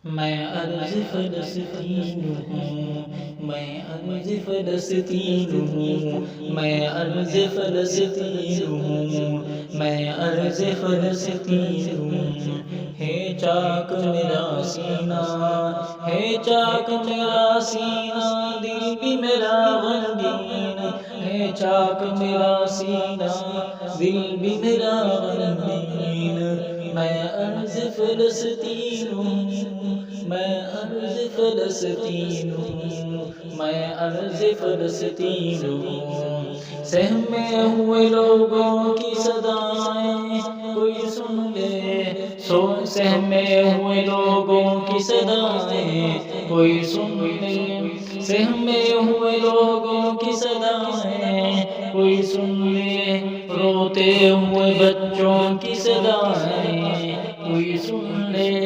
میں عرض فلسطین ہوں، میں عرض فلسطین ہوں، میں عرض فلسطین ہوں، میں عرض فلسطین ہوں۔ ہے چاک میرا سینہ، ہے چاک میرا سینہ، دل بھی میرا غمگین۔ ہے چاک میرا سینہ، دل بھی میرا غمگین۔ میں عرض فلسطین ہوں، میں عرض فلسطین ہوں، میں عرض فلسطین ہوں۔ سہمے ہوئے لوگوں کی صدائیں کوئی سن لے، سہمے ہوئے لوگوں کی صدائیں کوئی سن لے، سہمے ہوئے لوگوں کی صدائیں کوئی سن لے، روتے ہوئے بچوں کی صدائیں کوئی سن لے،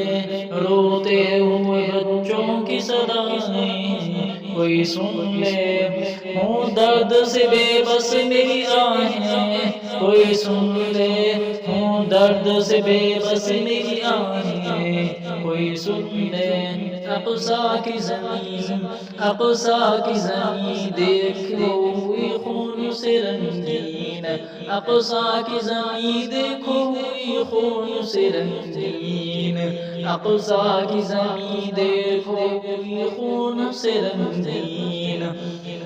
روتے ہوئے بچوں کی صدائیں کوئی سن لے۔ ہوں درد سے بے بس میری آہیں کوئی سن لے، ہوں درد سے بے بس میری آہیں کوئی سن لے۔ اقصیٰ کی زمین، اقصیٰ کی زمین دیکھو ہوئی خون سے رنگین، اقصیٰ کی زمین دیکھو ہوئی خون سے رنگین، اقصیٰ کی زمین دیکھو ہوئی خون سے رنگین۔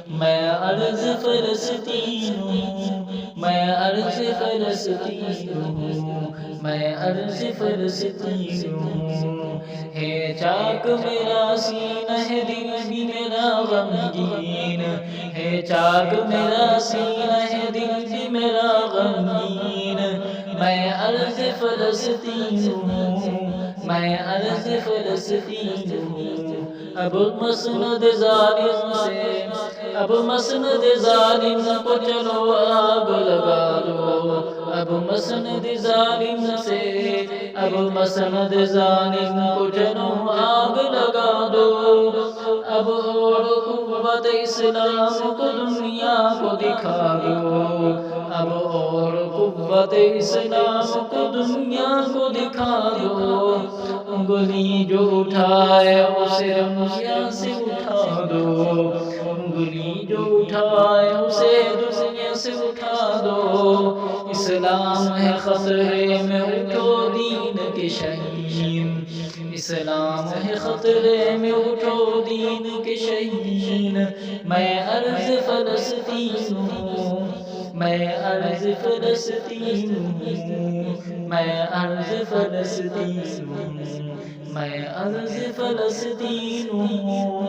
میں عرض فلسطین ہوں، میں عرض فلسطین ہوں، میں عرض فلسطین ہوں۔ ہے چاک میرا سینہ، ہے دل بھی میرا غمگین۔ ہے چاک میرا سینہ، ہے دل بھی میرا غمگین۔ میں عرض فلسطین ہوں، میں عرض فلسطین ہوں۔ اب مسند ظالم سے، اب مسند ظالم کو چلو آگ لگا دو، اب مسند ظالم سے، اب مسند ظالم کو چلو آگ لگا دو۔ اب اور قوت اسلام کو دنیا کو دکھا دو، اب اور قوت اسلام کو دنیا کو دکھا دو۔ انگلی جو اٹھائے اسے دنیا سے اٹھا دو، انگلی جو اٹھائے اسے دنیا سے اٹھا دو۔ اسلام ہے خطرے میں اٹھو دین کے شہین، اسلام ہے خطرے میں اٹھو دین کے شہین۔ میں عرض فلسطین ہوں، میں عرض فلسطین ہوں، میں عرض فلسطین ہوں، میں عرض فلسطین ہوں۔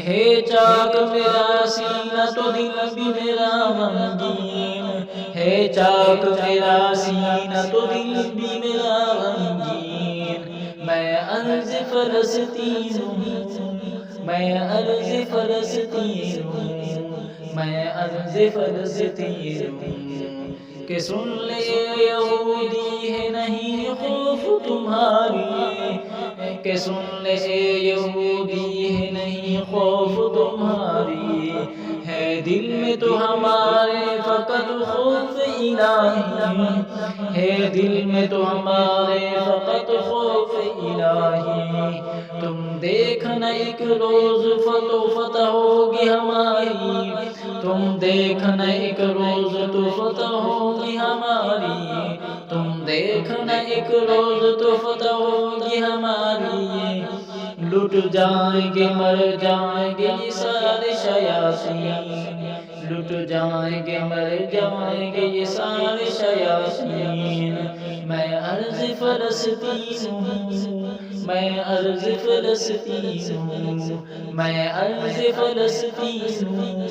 ہے چاک میرا سینہ تو دل بھی میرا غمگین، ہے چاک میرا سینہ تو دل بھی میرا غمگین۔ میں عرض فلسطین ہوں، میں عرض فلسطین ہوں، میں عرض فلسطین ہوں۔ کہ سن لے یہودی ہے نہیں خوف تمہاری، کہ سن لے یہودی ہے نہیں خوف تمہاری، ہے دل میں تو ہمارے فقط خوف الہی، ہے دل میں تو ہمارے فقط خوف الہی۔ تم دیکھنا ایک روز فتح ہوگی ہماری، تم دیکھنا ایک روز تو فتح ہوگی ہماری، تم دیکھنا ایک روز تو فتح ہوگی ہماری۔ لٹ جائیں گے مر جائیں گے یہ سارے شیاطین، لٹ جائیں گے مر جائیں گے یہ سارے شیاطین۔ میں عرض فلسطین ہوں، میں عرض فلسطین ہوں، میں عرض فلسطین ہوں۔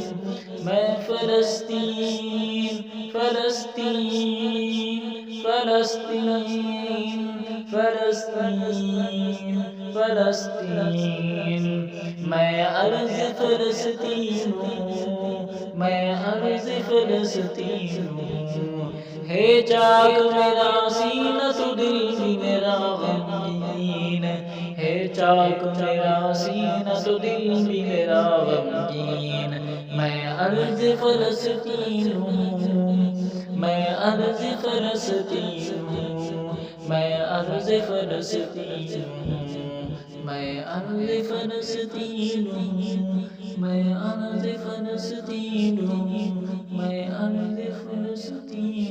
میں فلسطین، فلسطین، فلسطین، فلسطین، فلسطین۔ میں عرض فلسطین ہوں، میں عرض فلسطین ہوں۔ ہے چاک میرا سینہ تو دل بھی میرا غمگین، ہے چاک میرا سینہ تو دل بھی میرا غمگین۔ میں عرض فلسطین ہوں، میں عرض فلسطین ہوں، میں عرض فلسطین ہوں، میں عرض فلسطین ہوں، میں عرض فلسطین ہوں، میں عرض فلسطین